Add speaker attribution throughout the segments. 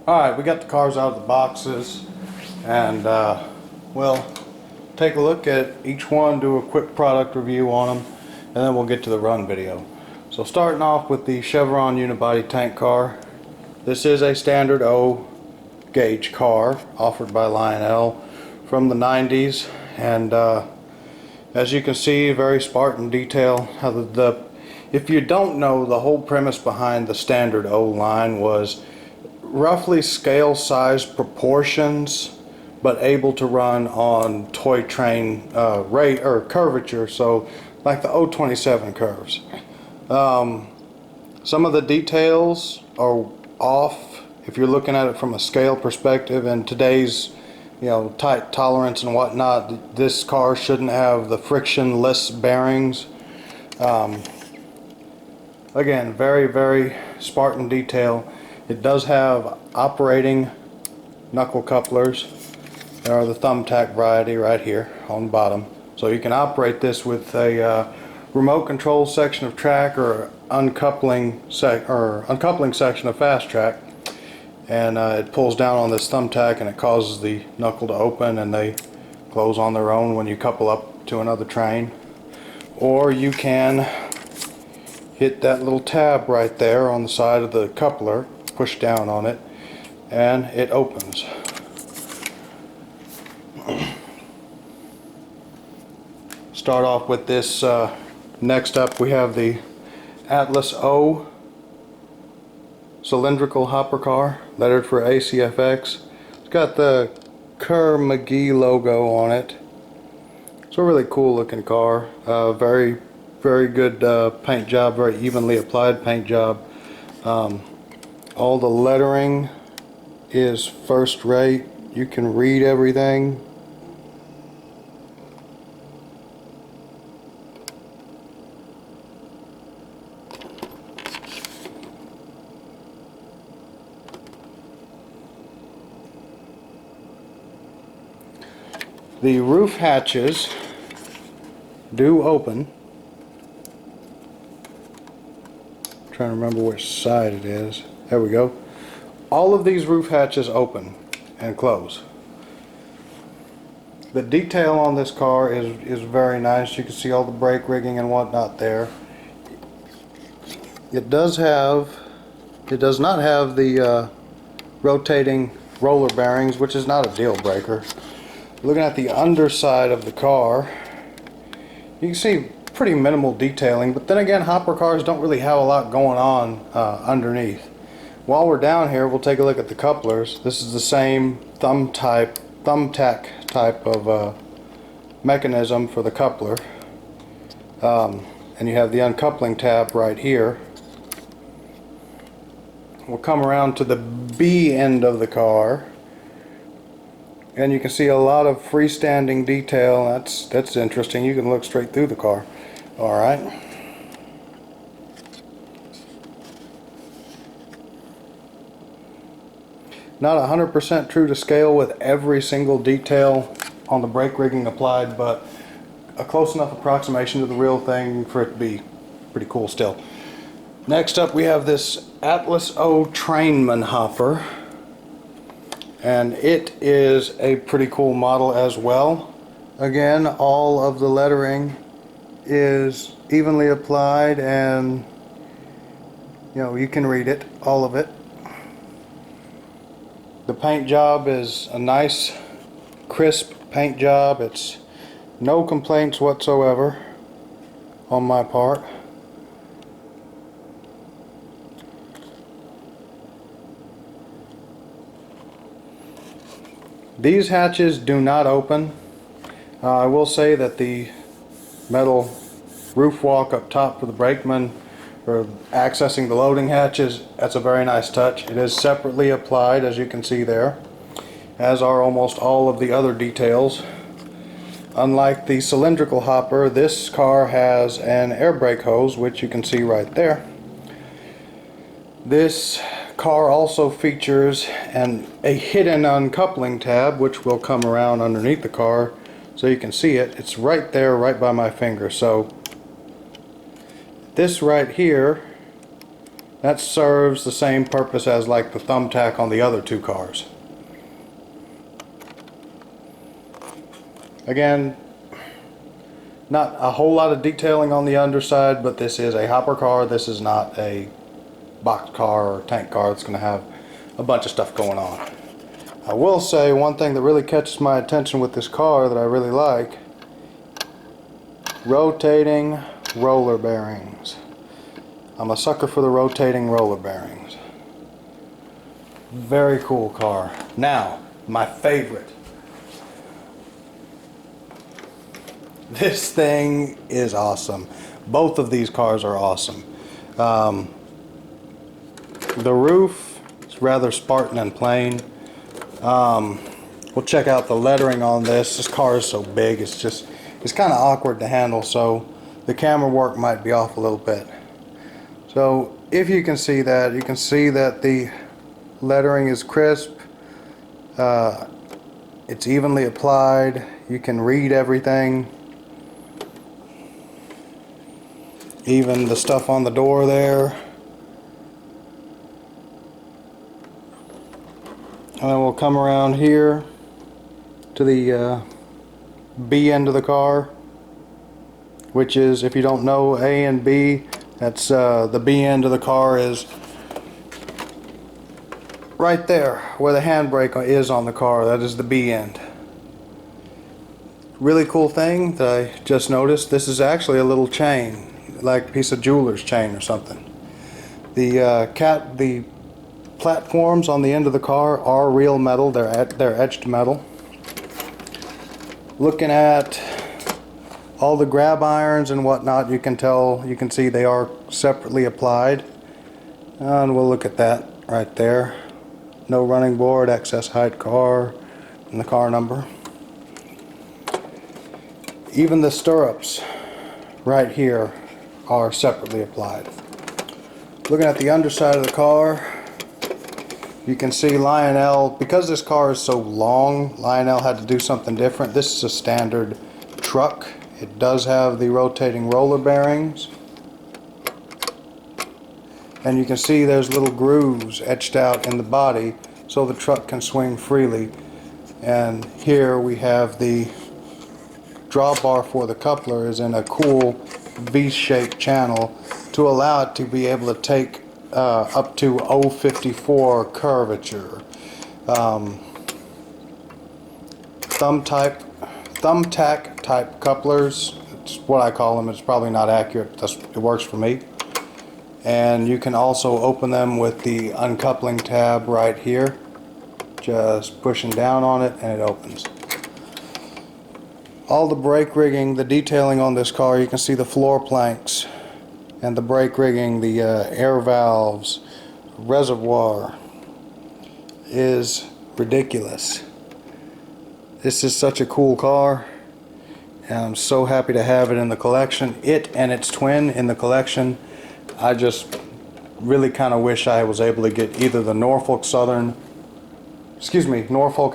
Speaker 1: Alright, we got the cars out of the boxes, and we'll take a look at each one, do a quick product review on them, and then we'll get to the run video. So starting off with the Chevron Unibody tank car. This is a standard O gauge car offered by Lionel from the 90s, and as you can see, very Spartan detail. If you don't know, the whole premise behind the standard O line was roughly scale size proportions, but able to run on toy train rate or curvature, so like the 027 curves. Some of the details are off if you're looking at it from a scale perspective. In today's tight tolerance and whatnot, this car shouldn't have the frictionless bearings. Again, very Spartan detail. It does have operating knuckle couplers. There are the thumbtack variety right here on the bottom. So you can operate this with a remote control section of track or uncoupling section of fast track. And it pulls down on this thumbtack and it causes the knuckle to open, and they close on their own when you couple up to another train. Or you can hit that little tab right there on the side of the coupler, push down on it, and it opens. Start off with this. Next up we have the Atlas O cylindrical hopper car, lettered for ACFX. It's got the Kerr McGee logo on it. It's a really cool looking car. Very good paint job, very evenly applied paint job. All the lettering is first rate. You can read everything. The roof hatches do open. I'm trying to remember which side it is. There we go. All of these roof hatches open and close. The detail on this car is very nice. You can see all the brake rigging and whatnot there. It does not have the rotating roller bearings, which is not a deal breaker. Looking at the underside of the car, you can see pretty minimal detailing, but then again, hopper cars don't really have a lot going on underneath. While we're down here, we'll take a look at the couplers. This is the same thumbtack type of mechanism for the coupler, and you have the uncoupling tab right here. We'll come around to the B end of the car, and you can see a lot of freestanding detail. That's interesting. You can look straight through the car. Alright. Not 100% true to scale with every single detail on the brake rigging applied, but a close enough approximation to the real thing for it to be pretty cool still. Next up we have this Atlas O Trainman hopper, and it is a pretty cool model as well. Again, all of the lettering is evenly applied, and you can read it, all of it. The paint job is a nice crisp paint job. It's no complaints whatsoever on my part. These hatches do not open. I will say that the metal roof walk up top for the brakeman, for accessing the loading hatches, that's a very nice touch. It is separately applied, as you can see there, as are almost all of the other details. Unlike the cylindrical hopper, this car has an air brake hose, which you can see right there. This car also features a hidden uncoupling tab, which will come around underneath the car so you can see it. It's right there, right by my finger. So this right here That serves the same purpose as like the thumbtack on the other two cars. Again, not a whole lot of detailing on the underside, but this is a hopper car. This is not a box car or tank car that's going to have a bunch of stuff going on. I will say one thing that really catches my attention with this car that I really like: rotating roller bearings. I'm a sucker for the rotating roller bearings. Very cool car. Now, my favorite. This thing is awesome. Both of these cars are awesome. The roof is rather Spartan and plain. We'll check out the lettering on this. This car is so big, it's kind of awkward to handle, so the camera work might be off a little bit. So if you can see that, you can see that the lettering is crisp. It's evenly applied. You can read everything. Even the stuff on the door there. And then we'll come around here to the B end of the car, which is, if you don't know A and B, that's the B end of the car is right there where the handbrake is on the car. That is the B end. Really cool thing that I just noticed, this is actually a little chain, like a piece of jeweler's chain or something. The platforms on the end of the car are real metal. They're etched metal. Looking at all the grab irons and whatnot, you can see they are separately applied. And we'll look at that right there. No running board, excess height car, and the car number. Even the stirrups right here are separately applied. Looking at the underside of the car, you can see Lionel, because this car is so long, Lionel had to do something different. This is a standard truck. It does have the rotating roller bearings. And you can see there's little grooves etched out in the body so the truck can swing freely. And here we have the drawbar for the coupler is in a cool V-shaped channel to allow it to be able to take up to 0.54 curvature. Thumbtack type couplers, it's what I call them. It's probably not accurate, but it works for me. And you can also open them with the uncoupling tab right here. Just pushing down on it and it opens. All the brake rigging, the detailing on this car, you can see the floor planks and the brake rigging, the air valves, reservoir is ridiculous. This is such a cool car, and I'm so happy to have it in the collection. It and its twin in the collection. I just really kind of wish I was able to get either the Norfolk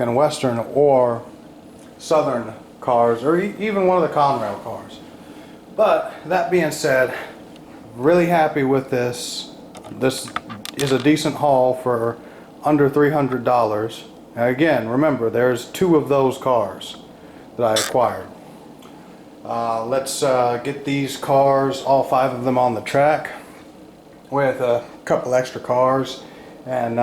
Speaker 1: and Western or Southern cars, or even one of the Conrail cars. But that being said, really happy with this. This is a decent haul for under $300. Now again, remember, there's 2 of those cars that I acquired. Let's get these cars, all 5 of them, on the track with a couple extra cars, and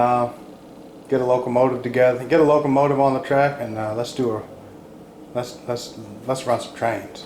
Speaker 1: get a locomotive together. Get a locomotive on the track, and let's run some trains.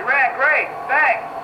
Speaker 2: ran great. Thanks.